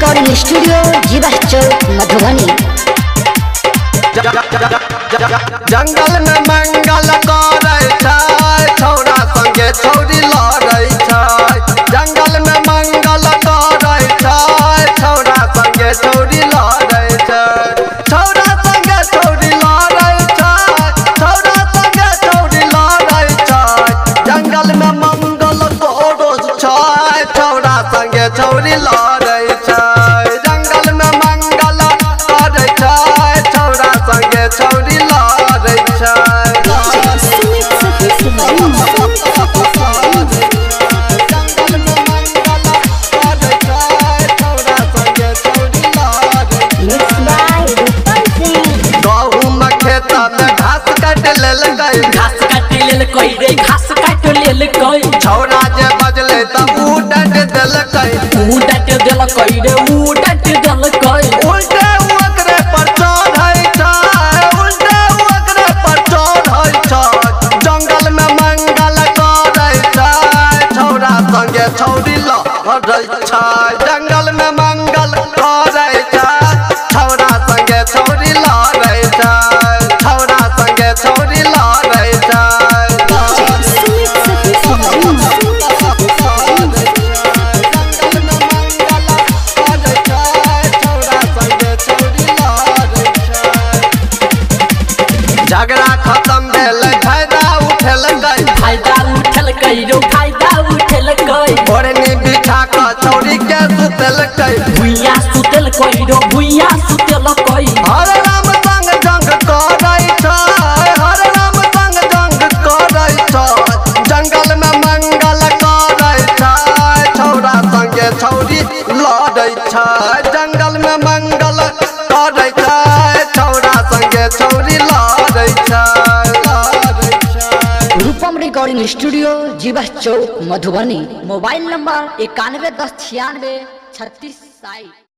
Recording studio जीवा चौक मधुबनी। जंगल में मंगल करे छौरा संगे छौरी लड़े जंगल में मंगल करे छौरा संगे छौरी लड़े छौरा संगे छौरी लड़े छौरा संगे छौरी लड़े जंगल में मंगल करो छौरा संगे छौरी लड़े जंगल में मंगल करे छौरा संगे छौरी लड़े छौरा जे बजले तब उडट देलकै उडट देलकै रे उडट देलकै उल्टे ओकरे पर चढ़ै उल्टे ओकरे पर चढ़ै जंगल में मंगल करे छौरा संगे छौरी लड़ै जंगल में मंगल करे छौरा संगे छौरी लड़ै छौरा संगे छौरी लड़ै झगड़ा खत्म भेल फायदा उठेलकै रो फायदा उठेलकै ओढ़नी बिछा क छौरी के सुतेलकै भुइया सुतेलकै रो भुइया सुतेलकै हरे राम संग जंग करै हरे राम संग जंग करै जंगल में मंगल करे छौरा संगे छौरी लड़ै जंगल में मंगल करे छौरा संगे छौरी लड़ै रूपम रिकॉर्डिंग स्टूडियो जीवा चौक मधुबनी। Mobile number 91 10 96 36।